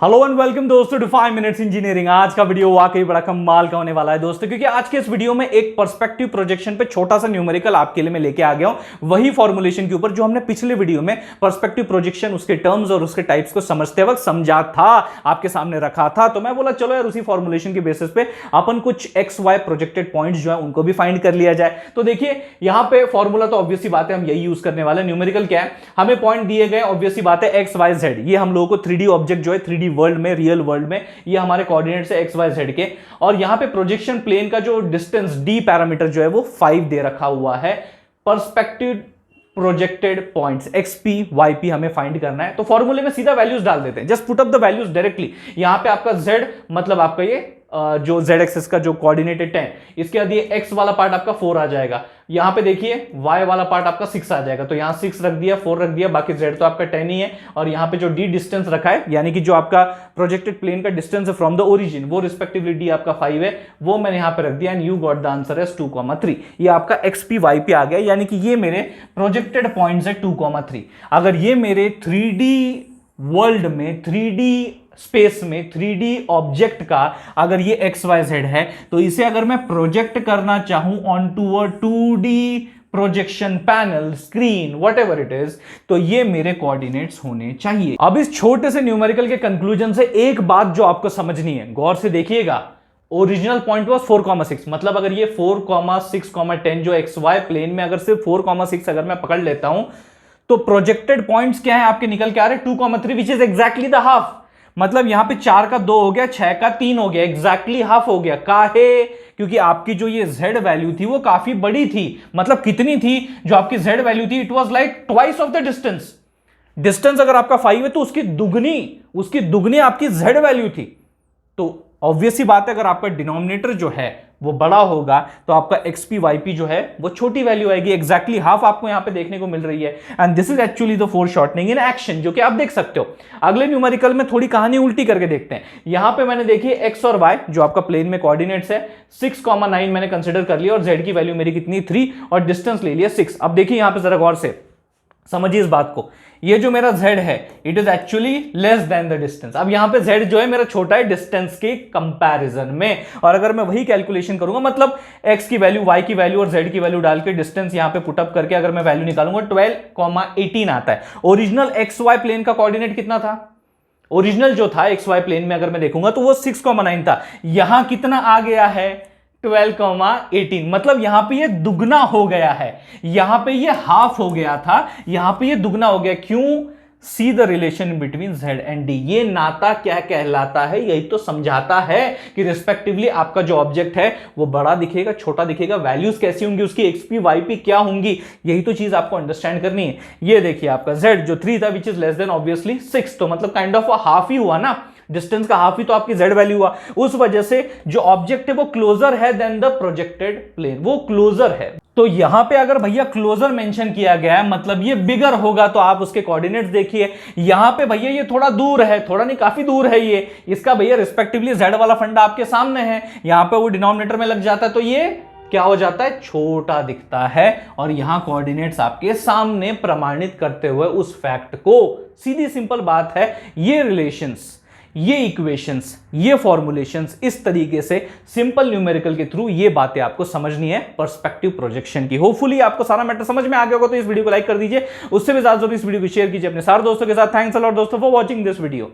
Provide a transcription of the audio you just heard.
Hello and welcome दोस्तों to 5 minutes engineering. आज का वीडियो वाकई बड़ा कमाल का होने वाला है दोस्तों, क्योंकि आज के इस वीडियो में एक पर्सपेक्टिव प्रोजेक्शन पे छोटा सा न्यूमेरिकल आपके लिए मैं लेके आ गया हूं, वही फॉर्मुलेशन के ऊपर जो हमने पिछले वीडियो में पर्सपेक्टिव प्रोजेक्शन उसके टर्म्स और उसके टाइप्स को समझते वक्त समझा था, आपके सामने रखा था। तो मैं बोला चलो यार उसी फॉर्मुलेशन के बेसिस पे अपन कुछ एक्स वाई प्रोजेक्टेड पॉइंट्स जो है उनको भी फाइंड कर लिया जाए। तो देखिए यहां पे फॉर्मूला तो ऑब्वियसली बात है हम यही यूज करने वाले। न्यूमेरिकल क्या है, हमें पॉइंट दिए गए, ऑब्वियसली बात है एक्स वाई जेड, ये हम लोगों को 3D ऑब्जेक्ट जो है 3D वर्ल्ड में, रियल वर्ल्ड में, ये हमारे कोऑर्डिनेट्स है एक्स वाई जेड के। और यहां पे प्रोजेक्शन प्लेन का जो डिस्टेंस डी पैरामीटर जो है वो 5 दे रखा हुआ है। Perspective projected points XP YP हमें फाइंड करना है। तो फॉर्मूले में सीधा वैल्यूज डाल देते हैं, just put up the values directly. यहां पे आपका z मतलब आपका ये जो z एक्सिस का जो कोऑर्डिनेटेड है, इसके बाद ये x वाला पार्ट आपका 4 आ जाएगा। यहां पे देखिए y वाला पार्ट आपका 6 आ जाएगा, तो यहां 6 रख दिया, 4 रख दिया, बाकी z तो आपका 10 ही है। और यहां पे जो d डिस्टेंस रखा है, यानी कि जो आपका प्रोजेक्टेड प्लेन का डिस्टेंस है फ्रॉम द ओरिजिन, वो रिस्पेक्टिवली d आपका 5 है, वो मैंने यहां पे रख दिया। And you got the answer as 2,3। ये आपका xp yp आ गया, यानी कि ये मेरे प्रोजेक्टेड पॉइंट्स है 2,3। अगर ये मेरे 3D वर्ल्ड में, 3D स्पेस में, 3D ऑब्जेक्ट का अगर ये एक्स वाई जेड है, तो इसे अगर मैं प्रोजेक्ट करना चाहूं on to a 2D projection panel, screen, whatever it is, तो ये मेरे कोऑर्डिनेट्स होने चाहिए। अब इस छोटे से न्यूमेरिकल के कंक्लूजन से एक बात जो आपको समझनी है, गौर से देखिएगा। ओरिजिनल पॉइंट वाज 4,6, मतलब अगर ये 4,6,10 जो एक्स वाई प्लेन में अगर सिर्फ 4,6 अगर मैं पकड़ लेता हूं, तो प्रोजेक्टेड पॉइंट्स क्या है आपके निकल के आ रहे हैं 2,3, which is exactly the half. मतलब यहां पे 4 का 2 हो गया, 6 का 3 हो गया, एग्जैक्टली हाफ हो गया। काहे? क्योंकि आपकी जो ये z वैल्यू थी वो काफी बड़ी थी। मतलब कितनी थी जो आपकी z वैल्यू थी? It was like twice of the distance. Distance अगर आपका 5 है तो उसकी दुगनी आपकी z वैल्यू थी। तो ऑब्वियसली बात है अगर आपका डिनोमिनेटर जो है वो बड़ा होगा तो आपका एक्सपी वाईपी जो है वो छोटी वैल्यू आएगी। एग्जैक्टली हाफ आपको यहां पे देखने को मिल रही है। And this is actually the foreshortening in action, जो कि आप देख सकते हो। अगले न्यूमेरिकल में थोड़ी कहानी उल्टी करके देखते हैं। यहां पे मैंने देखिए एक्स और वाई जो आपका प्लेन में कोऑर्डिनेट्स है 6,9 मैंने कंसिडर कर लिया, और जेड की वैल्यू मेरी कितनी 3, और डिस्टेंस ले लिया 6। अब देखिए यहां पे जरा गौर से समझिए इस बात को। ये जो मेरा z है it is actually less than the distance. अब यहां पे z जो है मेरा छोटा है डिस्टेंस के कंपैरिजन में, और अगर मैं वही कैलकुलेशन करूंगा, मतलब x की वैल्यू, y की वैल्यू और z की वैल्यू डाल के डिस्टेंस यहां पे पुटअप करके अगर मैं वैल्यू निकालूंगा 12,18 आता है। ओरिजिनल xy प्लेन का कोऑर्डिनेट कितना था? ओरिजिनल जो था xy प्लेन में अगर मैं देखूंगा तो वो 6,9 था। यहां कितना आ गया है? 12,18। मतलब यहां पे ये दुगना हो गया है, यहां पे ये हाफ हो गया था, यहां पे ये दुगना हो गया। क्यों? See the relation between z and d। ये नाता क्या कहलाता है? यही तो समझाता है कि रिस्पेक्टिवली आपका जो ऑब्जेक्ट है वो बड़ा दिखेगा, छोटा दिखेगा, वैल्यूज कैसी होंगी उसकी, xp yp क्या होंगी, यही तो चीज आपको अंडरस्टैंड करनी है। ये देखिए आपका z जो 3 था which is less than obviously 6, तो मतलब काइंड ऑफ हाफ ही हुआ ना, डिस्टेंस का हाफ ही तो आपकी z वैल्यू हुआ। उस वजह से जो ऑब्जेक्ट है वो क्लोजर है देन द प्रोजेक्टेड प्लेन, वो क्लोजर है। तो यहां पे अगर भैया क्लोजर मेंशन किया गया है मतलब ये बिगर होगा, तो आप उसके कोऑर्डिनेट्स देखिए। यहां पे भैया ये थोड़ा दूर है, थोड़ा नहीं काफी दूर है ये, इसका भैया रिस्पेक्टिवली z वाला फंडा आपके सामने है, यहां पे वो डिनोमिनेटर में लग जाता है, तो ये क्या हो जाता है? छोटा दिखता है। और यहां कोऑर्डिनेट्स आपके सामने प्रमाणित करते हुए उस फैक्ट को, सीधी सिंपल बात है, ये रिलेशंस, ये इक्वेशंस, ये फॉर्मुलेशंस, इस तरीके से सिंपल न्यूमेरिकल के थ्रू ये बातें आपको समझनी है पर्सपेक्टिव प्रोजेक्शन की। होपफुली आपको सारा मैटर समझ में आ गया होगा, तो इस वीडियो को लाइक कर दीजिए, उससे भी ज्यादा इस वीडियो को शेयर कीजिए अपने सारे दोस्तों के साथ। थैंक्स अ लॉट दोस्तों फॉर वॉचिंग दिस वीडियो।